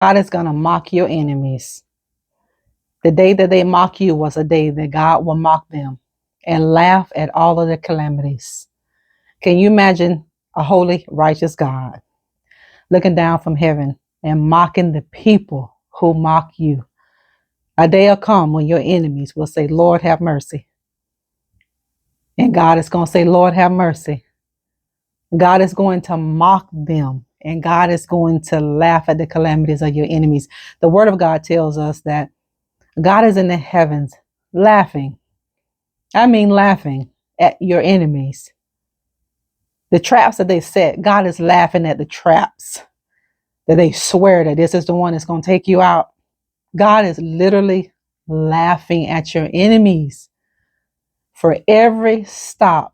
God is going to mock your enemies. The day that they mock you was a day that God will mock them and laugh at all of their calamities. Can you imagine a holy, righteous God looking down from heaven and mocking the people who mock you? A day will come when your enemies will say, Lord, have mercy. And God is going to say, Lord, have mercy. God is going to mock them, and God is going to laugh at the calamities of your enemies. The word of God tells us that God is in the heavens laughing. I mean, laughing at your enemies. The traps that they set, God is laughing at the traps that they swear that this is the one that's going to take you out. God is literally laughing at your enemies for every stop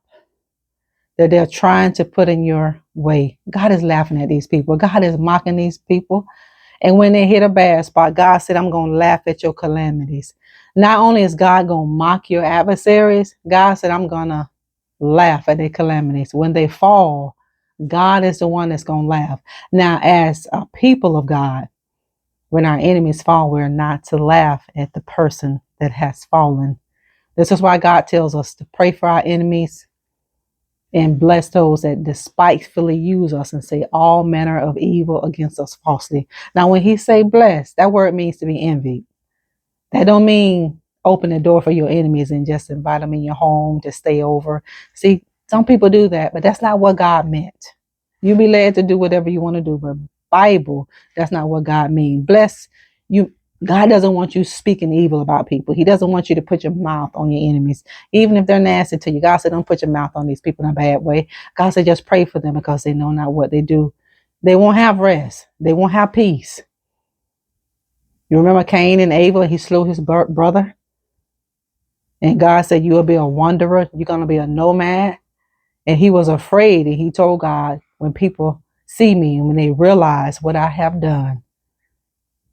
that they're trying to put in your way. God is laughing at these people. God is mocking these people. And when they hit a bad spot, God said, I'm going to laugh at your calamities. Not only is God going to mock your adversaries, God said, I'm going to laugh at their calamities. When they fall, God is the one that's going to laugh. Now, as a people of God, when our enemies fall, we're not to laugh at the person that has fallen. This is why God tells us to pray for our enemies and bless those that despitefully use us and say all manner of evil against us falsely. Now, when he say bless, that word means to be envied. That don't mean open the door for your enemies and just invite them in your home to stay over. See, some people do that, but that's not what God meant. You be led to do whatever you want to do, but Bible, that's not what God means. Bless you. God doesn't want you speaking evil about people. He doesn't want you to put your mouth on your enemies, even if they're nasty to you. God said, don't put your mouth on these people in a bad way. God said, just pray for them because they know not what they do. They won't have rest. They won't have peace. You remember Cain and Abel? He slew his brother. And God said, you'll be a wanderer. You're going to be a nomad. And he was afraid. And he told God, when people see me and when they realize what I have done,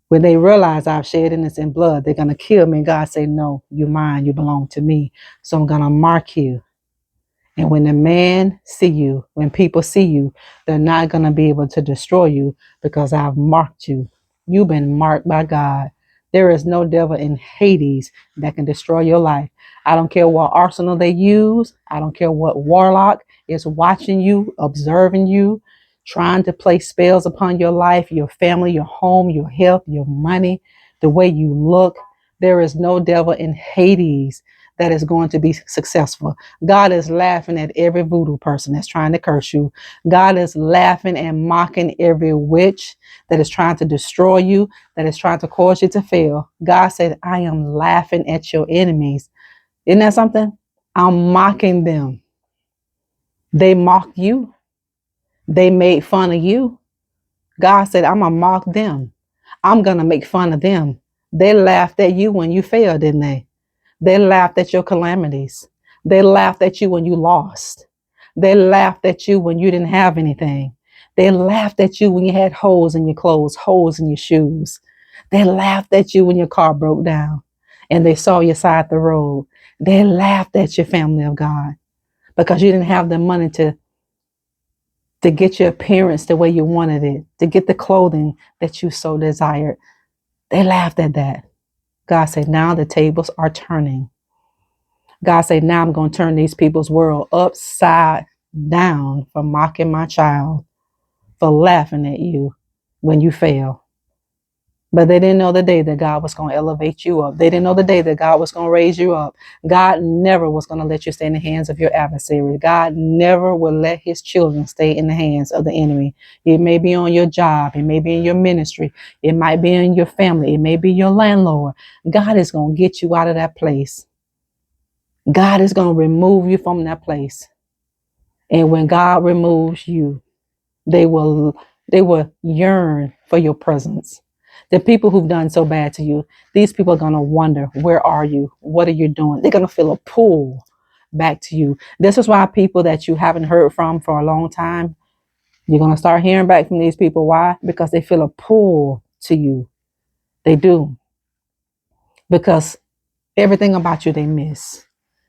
when they realize I've shed innocent blood, they're going to kill me. And God said, no, you're mine. You belong to me. So I'm going to mark you. And when the man see you, when people see you, they're not going to be able to destroy you because I've marked you. You've been marked by God. There is no devil in Hades that can destroy your life. I don't care what arsenal they use. I don't care what warlock is watching you, observing you, trying to place spells upon your life, your family, your home, your health, your money, the way you look. There is no devil in Hades that is going to be successful. God is laughing at every voodoo person that's trying to curse you. God is laughing and mocking every witch that is trying to destroy you, that is trying to cause you to fail. God said, I am laughing at your enemies. Isn't that something? I'm mocking them. They mocked you. They made fun of you. God said, I'm going to mock them. I'm going to make fun of them. They laughed at you when you failed, didn't they? They laughed at your calamities. They laughed at you when you lost. They laughed at you when you didn't have anything. They laughed at you when you had holes in your clothes, holes in your shoes. They laughed at you when your car broke down and they saw you side the road. They laughed at your family of God because you didn't have the money to get your appearance the way you wanted it, to get the clothing that you so desired. They laughed at that. God said, now the tables are turning. God said, now I'm going to turn these people's world upside down for mocking my child, for laughing at you when you fail. But they didn't know the day that God was going to elevate you up. They didn't know the day that God was going to raise you up. God never was going to let you stay in the hands of your adversary. God never will let his children stay in the hands of the enemy. It may be on your job. It may be in your ministry. It might be in your family. It may be your landlord. God is going to get you out of that place. God is going to remove you from that place. And when God removes you, they will yearn for your presence. The people who've done so bad to you, these people are going to wonder, where are you? What are you doing? They're going to feel a pull back to you. This is why people that you haven't heard from for a long time, you're going to start hearing back from these people. Why? Because they feel a pull to you. They do. Because everything about you they miss.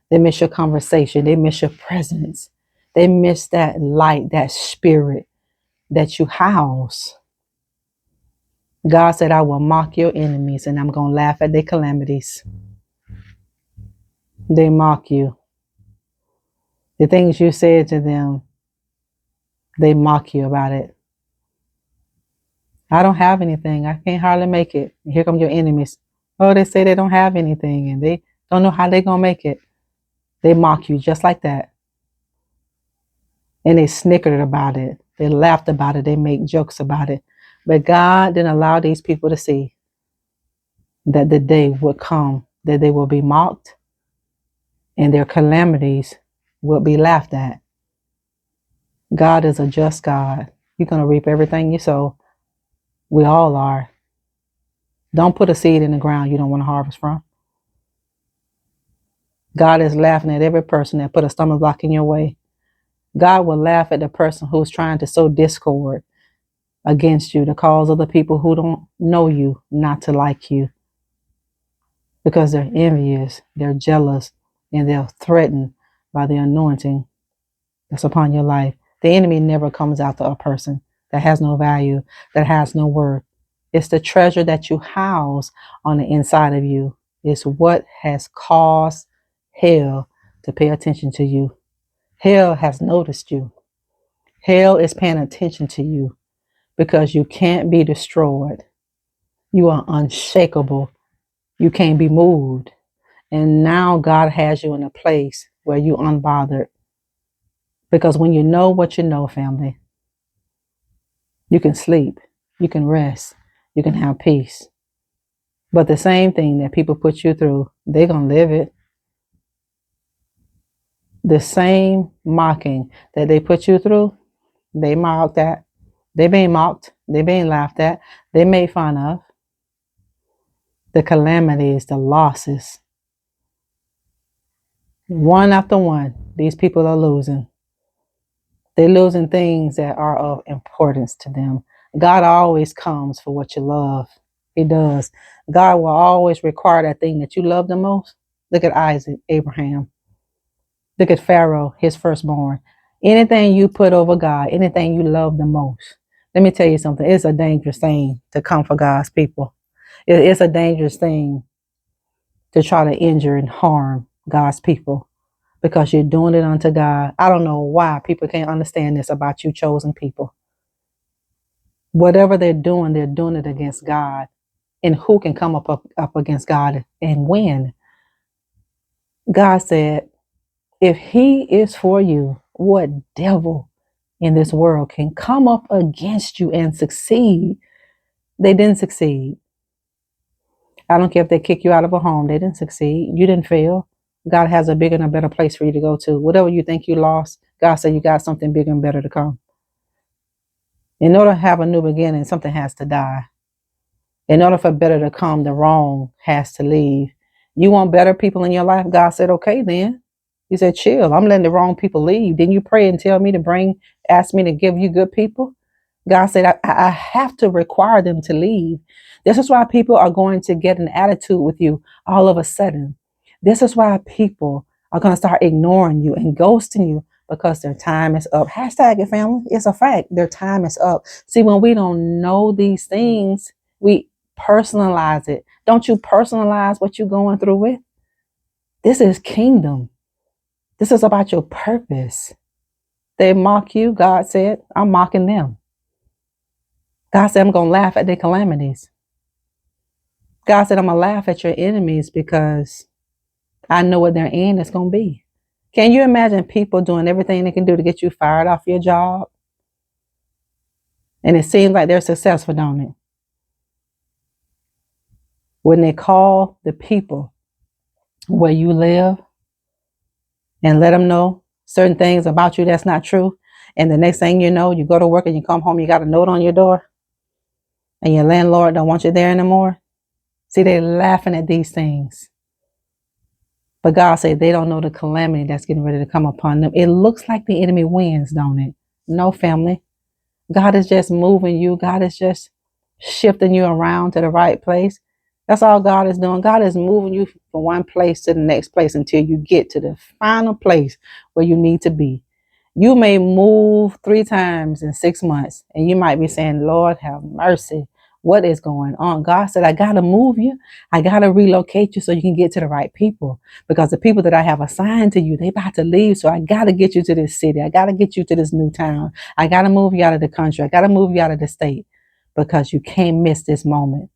They miss your conversation. They miss your presence. They miss that light, that spirit that you house. God said, I will mock your enemies and I'm going to laugh at their calamities. They mock you. The things you said to them, they mock you about it. I don't have anything. I can't hardly make it. Here come your enemies. Oh, they say they don't have anything and they don't know how they're going to make it. They mock you just like that. And they snickered about it. They laughed about it. They make jokes about it. But God didn't allow these people to see that the day would come that they will be mocked and their calamities will be laughed at. God is a just God. You're going to reap everything you sow. We all are. Don't put a seed in the ground you don't want to harvest from. God is laughing at every person that put a stumbling block in your way. God will laugh at the person who's trying to sow discord against you, to cause other people who don't know you not to like you, because they're envious, they're jealous, and they're threatened by the anointing that's upon your life. The enemy never comes after a person that has no value, that has no worth. It's the treasure that you house on the inside of you. It's what has caused hell to pay attention to you. Hell has noticed you. Hell is paying attention to you because you can't be destroyed. You are unshakable. You can't be moved. And now God has you in a place where you're unbothered. Because when you know what you know, family, you can sleep, you can rest, you can have peace. But the same thing that people put you through, they're going to live it. The same mocking that they put you through, they mocked at. They being mocked. They being laughed at. They made fun of. The calamities, the losses. One after one, these people are losing. They're losing things that are of importance to them. God always comes for what you love. He does. God will always require that thing that you love the most. Look at Isaac, Abraham. Look at Pharaoh, his firstborn. Anything you put over God, anything you love the most. Let me tell you something. It's a dangerous thing to come for God's people. It's a dangerous thing to try to injure and harm God's people, because you're doing it unto God. I don't know why people can't understand this about you chosen people. Whatever they're doing it against God. And who can come up against God and win? God said, if he is for you, what devil in this world can come up against you and succeed? They didn't succeed. I don't care if they kick you out of a home. They didn't succeed. You didn't fail. God has a bigger and a better place for you to go to. Whatever you think you lost, God said you got something bigger and better to come. In order to have a new beginning, something has to die. In order for better to come, the wrong has to leave. You want better people in your life? God said, okay, then. He said, chill. I'm letting the wrong people leave. Didn't you pray and tell me to ask me to give you good people? God said, I have to require them to leave. This is why people are going to get an attitude with you all of a sudden. This is why people are going to start ignoring you and ghosting you, because their time is up. Hashtag it, family. It's a fact. Their time is up. See, when we don't know these things, we personalize it. Don't you personalize what you're going through with? This is kingdom. This is about your purpose. They mock you. God said, I'm mocking them. God said, I'm going to laugh at their calamities. God said, I'm going to laugh at your enemies because I know what their end is going to be. Can you imagine people doing everything they can do to get you fired off your job? And it seems like they're successful, don't it? When they call the people where you live and let them know certain things about you that's not true, and the next thing you know, you go to work and you come home, you got a note on your door, and your landlord don't want you there anymore. See, they're laughing at these things. But God said they don't know the calamity that's getting ready to come upon them. It looks like the enemy wins, don't it? No, family. God is just moving you. God is just shifting you around to the right place. That's all God is doing. God is moving you from one place to the next place until you get to the final place where you need to be. You may move 3 times in 6 months, and you might be saying, Lord, have mercy. What is going on? God said, I got to move you. I got to relocate you so you can get to the right people, because the people that I have assigned to you, they about to leave. So I got to get you to this city. I got to get you to this new town. I got to move you out of the country. I got to move you out of the state, because you can't miss this moment.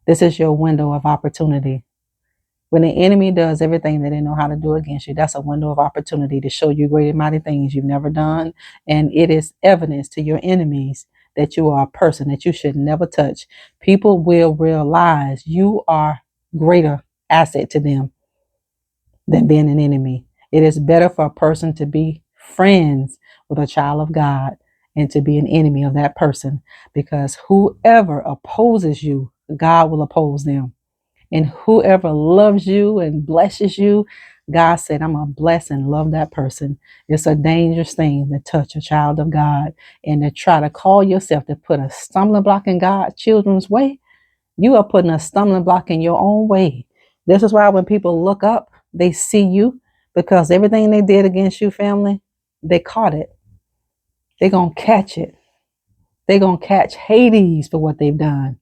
This is your window of opportunity. When the enemy does everything that they know how to do against you, that's a window of opportunity to show you great and mighty things you've never done. And it is evidence to your enemies that you are a person that you should never touch. People will realize you are greater asset to them than being an enemy. It is better for a person to be friends with a child of God and to be an enemy of that person, because whoever opposes you, God will oppose them. And whoever loves you and blesses you, God said, I'm going to bless and love that person. It's a dangerous thing to touch a child of God and to try to call yourself to put a stumbling block in God's children's way. You are putting a stumbling block in your own way. This is why when people look up, they see you, because everything they did against you, family, they caught it. They're going to catch it. They're going to catch Hades for what they've done.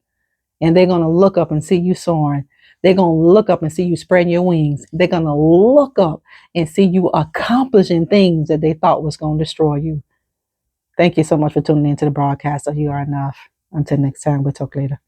And they're going to look up and see you soaring. They're going to look up and see you spreading your wings. They're going to look up and see you accomplishing things that they thought was going to destroy you. Thank you so much for tuning into the broadcast of You Are Enough. Until next time, we'll talk later.